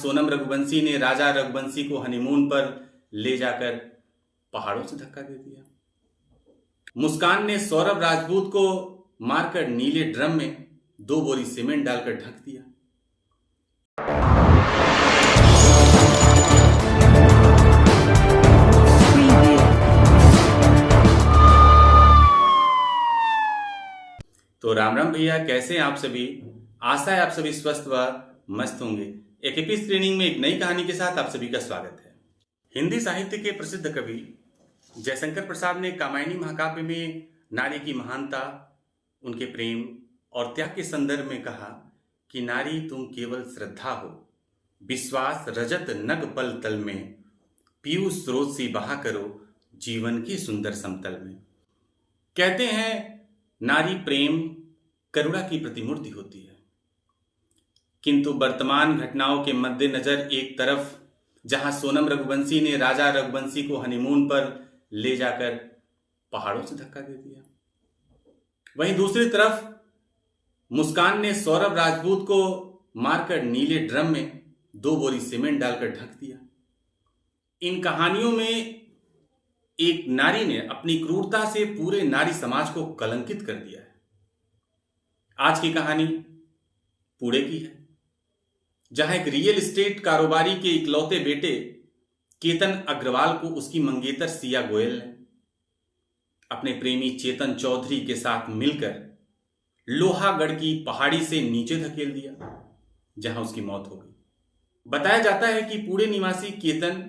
सोनम रघुवंशी ने राजा रघुवंशी को हनीमून पर ले जाकर पहाड़ों से धक्का दे दिया। मुस्कान ने सौरभ राजपूत को मारकर नीले ड्रम में 2 बोरी सीमेंट डालकर ढक दिया। तो राम राम भैया, कैसे हैं आप सभी। आशा है आप सभी स्वस्थ व मस्त होंगे। एक एपी स्क्रीनिंग में एक नई कहानी के साथ आप सभी का स्वागत है। हिंदी साहित्य के प्रसिद्ध कवि जयशंकर प्रसाद ने कामायनी महाकाव्य में नारी की महानता, उनके प्रेम और त्याग के संदर्भ में कहा कि नारी तुम केवल श्रद्धा हो, विश्वास रजत नग पल तल में, पीयूष स्रोत सी बहा करो जीवन की सुंदर समतल में। कहते हैं नारी प्रेम करुणा की प्रतिमूर्ति होती है, किंतु वर्तमान घटनाओं के मद्देनजर एक तरफ जहां सोनम रघुवंशी ने राजा रघुवंशी को हनीमून पर ले जाकर पहाड़ों से धक्का दे दिया, वहीं दूसरी तरफ मुस्कान ने सौरभ राजपूत को मारकर नीले ड्रम में 2 बोरी सीमेंट डालकर ढक दिया। इन कहानियों में एक नारी ने अपनी क्रूरता से पूरे नारी समाज को कलंकित कर दिया है। आज की कहानी पुणे की है, जहां एक रियल एस्टेट कारोबारी के इकलौते बेटे केतन अग्रवाल को उसकी मंगेतर सिया गोयल ने अपने प्रेमी चेतन चौधरी के साथ मिलकर लोहागढ़ की पहाड़ी से नीचे धकेल दिया, जहां उसकी मौत हो गई। बताया जाता है कि पुणे निवासी केतन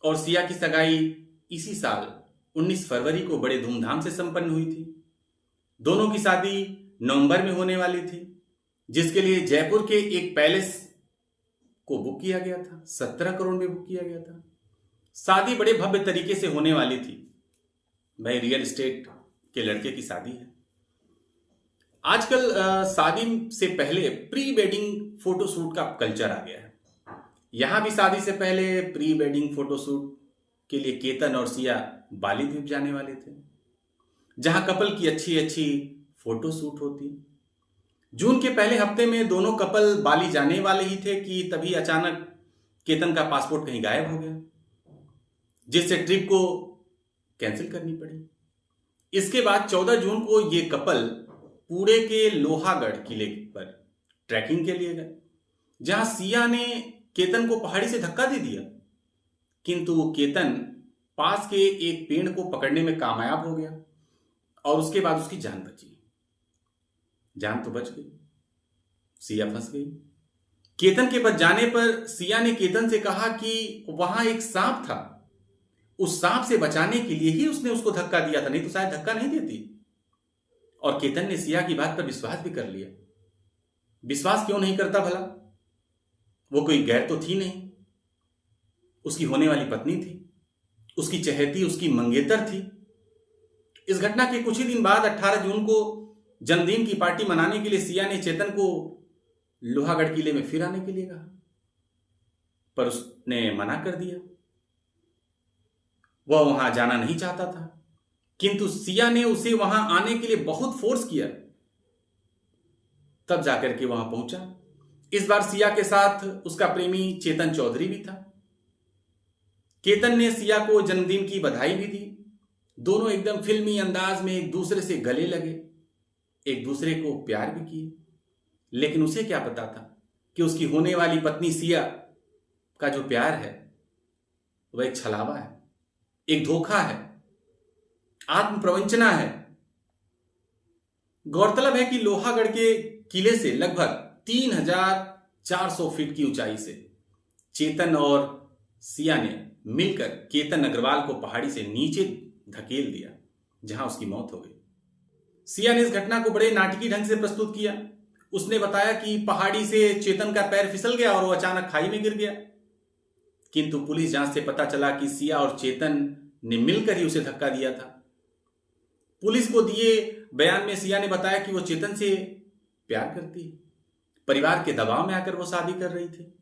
और सिया की सगाई इसी साल 19 फरवरी को बड़े धूमधाम से संपन्न हुई थी। दोनों की शादी नवंबर में होने वाली थी, जिसके लिए जयपुर के एक पैलेस को बुक किया गया था। 17 करोड़ में बुक किया गया था। शादी बड़े भव्य तरीके से होने वाली थी। भाई, रियल एस्टेट के लड़के की शादी है। आजकल शादी से पहले प्री वेडिंग फोटोशूट का कल्चर आ गया है। यहां भी शादी से पहले प्री वेडिंग फोटोशूट के लिए केतन और सिया बाली द्वीप जाने वाले थे, जहां कपल की अच्छी अच्छी फोटोशूट होती। जून के पहले हफ्ते में दोनों कपल बाली जाने वाले ही थे कि तभी अचानक केतन का पासपोर्ट कहीं गायब हो गया, जिससे ट्रिप को कैंसिल करनी पड़ी। इसके बाद 14 जून को ये कपल पुणे के लोहागढ़ किले पर ट्रैकिंग के लिए गए, जहां सिया ने केतन को पहाड़ी से धक्का दे दिया, किंतु वो केतन पास के एक पेड़ को पकड़ने में कामयाब हो गया और उसके बाद उसकी जान बची। जान तो बच गई, सिया फंस गई। केतन के बच जाने पर सिया ने केतन से कहा कि वहां एक सांप था, उस सांप से बचाने के लिए ही उसने उसको धक्का दिया था, नहीं तो शायद धक्का नहीं देती। और केतन ने सिया की बात पर विश्वास भी कर लिया। विश्वास क्यों नहीं करता भला? वो कोई गैर तो थी नहीं, उसकी होने वाली पत्नी थी, उसकी चहेती, उसकी मंगेतर थी। इस घटना के कुछ ही दिन बाद 18 जून को जन्मदिन की पार्टी मनाने के लिए सिया ने चेतन को लोहागढ़ किले में फिर आने के लिए कहा, पर उसने मना कर दिया। वह वहां जाना नहीं चाहता था, किंतु सिया ने उसे वहां आने के लिए बहुत फोर्स किया, तब जाकर के वहां पहुंचा। इस बार सिया के साथ उसका प्रेमी चेतन चौधरी भी था। केतन ने सिया को जन्मदिन की बधाई भी दी। दोनों एकदम फिल्मी अंदाज में एक दूसरे से गले लगे, एक दूसरे को प्यार भी किए। लेकिन उसे क्या पता था कि उसकी होने वाली पत्नी सिया का जो प्यार है वह एक छलावा है, एक धोखा है, आत्म प्रवंचना है। गौरतलब है कि लोहागढ़ के किले से लगभग 3400 फीट की ऊंचाई से चेतन और सिया ने मिलकर केतन अग्रवाल को पहाड़ी से नीचे धकेल दिया, जहां उसकी मौत हो गई। सिया ने इस घटना को बड़े नाटकीय ढंग से प्रस्तुत किया। उसने बताया कि पहाड़ी से चेतन का पैर फिसल गया और वो अचानक खाई में गिर गया, किंतु पुलिस जांच से पता चला कि सिया और चेतन ने मिलकर ही उसे धक्का दिया था। पुलिस को दिए बयान में सिया ने बताया कि वो चेतन से प्यार करती है, परिवार के दबाव में आकर वो शादी कर रही थी,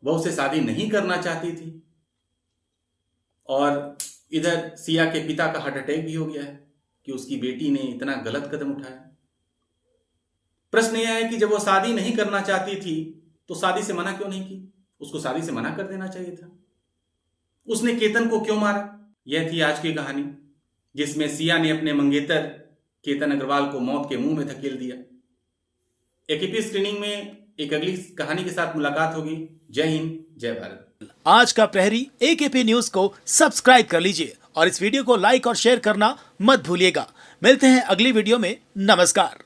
वह उसे शादी नहीं करना चाहती थी। और इधर सिया के पिता का हार्ट अटैक भी हो गया है कि उसकी बेटी ने इतना गलत कदम उठाया। प्रश्न यह है कि जब वो शादी नहीं करना चाहती थी तो शादी से मना क्यों नहीं की? उसको शादी से मना कर देना चाहिए था। उसने केतन को क्यों मारा? यह थी आज की कहानी, जिसमें सिया ने अपने मंगेतर केतन अग्रवाल को मौत के मुंह में धकेल दिया। एकेपी स्क्रीनिंग में एक अगली कहानी के साथ मुलाकात होगी। जय हिंद, जय भारत। आज का प्रहरी एकेपी न्यूज को सब्सक्राइब कर लीजिए और इस वीडियो को लाइक और शेयर करना मत भूलिएगा। मिलते हैं अगली वीडियो में। नमस्कार।